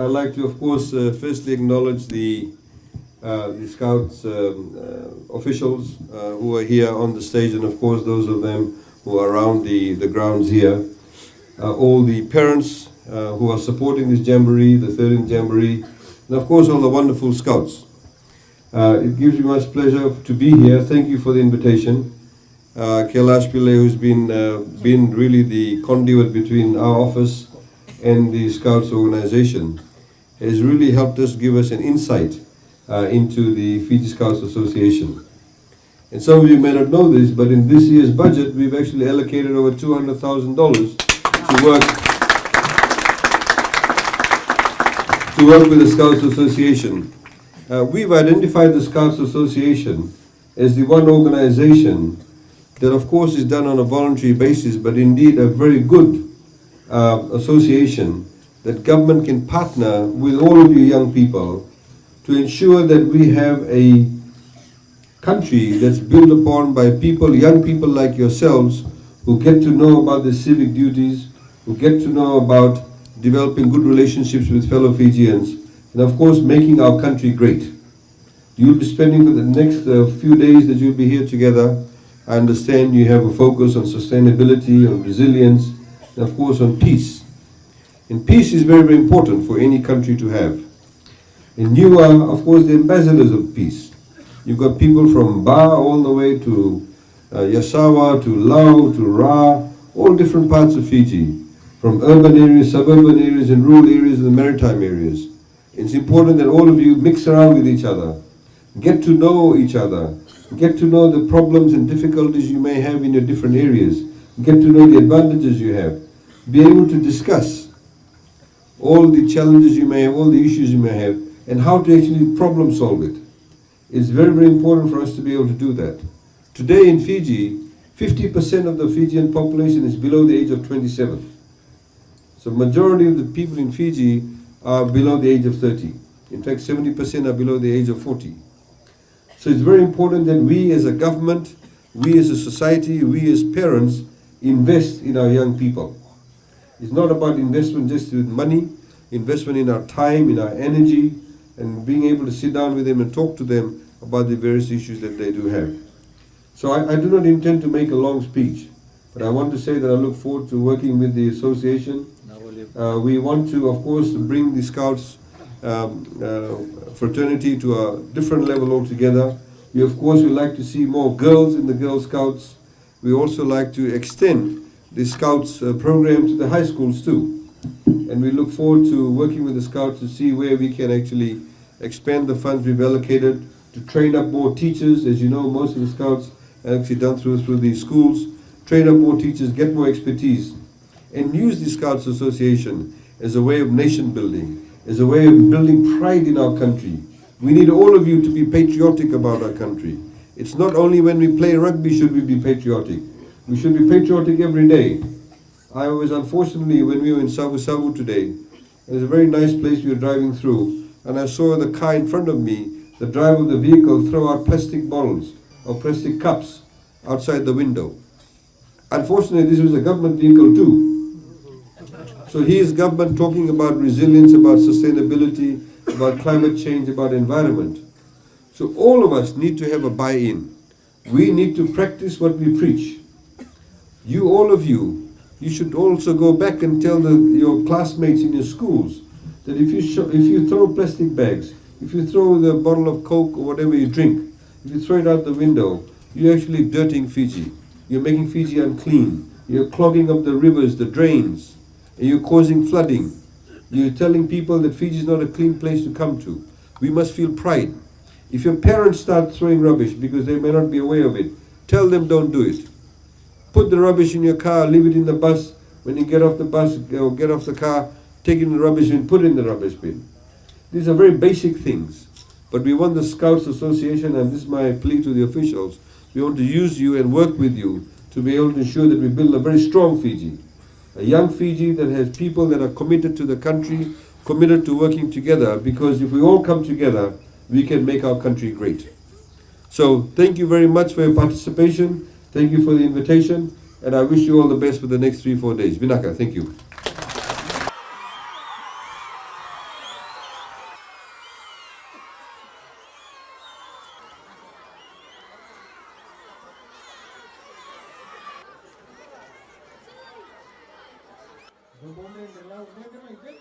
I'd like to, of course, firstly acknowledge the Scouts officials who are here on the stage, and of course those of them who are around the grounds here. All the parents who are supporting this Jamboree, the 13th Jamboree, and of course all the wonderful Scouts. It gives me much pleasure to be here. Thank you for the invitation. Kailash Pillai, who's been really the conduit between our office and the Scouts organization, has really helped us, give us an insight into the Fiji Scouts Association. And some of you may not know this, but in this year's budget, we've actually allocated over $200,000 to work with the Scouts Association. We've identified the Scouts Association as the one organization that, of course, is done on a voluntary basis, but indeed a very good association that government can partner with all of you young people to ensure that we have a country that's built upon by people, young people like yourselves, who get to know about their civic duties, who get to know about developing good relationships with fellow Fijians, and of course making our country great. You'll be spending for the next few days that you'll be here together. I understand you have a focus on sustainability, on resilience, and of course on peace. And peace is very, very important for any country to have. And you are, of course, the ambassadors of peace. You've got people from Ba all the way to Yasawa, to Lau, to Ra, all different parts of Fiji, from urban areas, suburban areas, and rural areas, and the maritime areas. It's important that all of you mix around with each other, get to know each other, get to know the problems and difficulties you may have in your different areas, get to know the advantages you have, be able to discuss all the challenges you may have, all the issues you may have, and how to actually problem solve it. It's very, very important for us to be able to do that. Today in Fiji, 50% of the Fijian population is below the age of 27. So majority of the people in Fiji are below the age of 30. In fact, 70% are below the age of 40. So it's very important that we as a government, we as a society, we as parents invest in our young people. It's not about investment just with money, investment in our time, in our energy, and being able to sit down with them and talk to them about the various issues that they do have. So I do not intend to make a long speech, but I want to say that I look forward to working with the association. We want to, of course, bring the Scouts fraternity to a different level altogether. We, of course, would like to see more girls in the Girl Scouts. We also like to extend the Scouts program to the high schools too. And we look forward to working with the Scouts to see where we can actually expand the funds we've allocated, to train up more teachers. As you know, most of the Scouts are actually done through these schools. Train up more teachers, get more expertise, and use the Scouts Association as a way of nation building, as a way of building pride in our country. We need all of you to be patriotic about our country. It's not only when we play rugby should we be patriotic. We should be patriotic every day. I was, unfortunately, when we were in Savu Savu today, there's a very nice place we were driving through, and I saw the car in front of me, the driver of the vehicle throw out plastic bottles or plastic cups outside the window. Unfortunately, this was a government vehicle too. So here's government talking about resilience, about sustainability, about climate change, about environment. So all of us need to have a buy-in. We need to practice what we preach. You, all of you, you should also go back and tell your classmates in your schools that if you throw plastic bags, if you throw the bottle of Coke or whatever you drink, if you throw it out the window, you're actually dirtying Fiji. You're making Fiji unclean. You're clogging up the rivers, the drains, and you're causing flooding. You're telling people that Fiji is not a clean place to come to. We must feel pride. If your parents start throwing rubbish because they may not be aware of it, tell them don't do it. Put the rubbish in your car, leave it in the bus. When you get off the bus or get off the car, take it in the rubbish bin, put it in the rubbish bin. These are very basic things. But we want the Scouts Association, and this is my plea to the officials, we want to use you and work with you to be able to ensure that we build a very strong Fiji. A young Fiji that has people that are committed to the country, committed to working together, because if we all come together, we can make our country great. So thank you very much for your participation. Thank you for the invitation, and I wish you all the best for the next 3-4 days. Vinaka, thank you. The moment allow never again.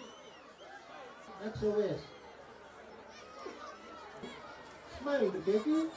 That's the West. Smile, baby.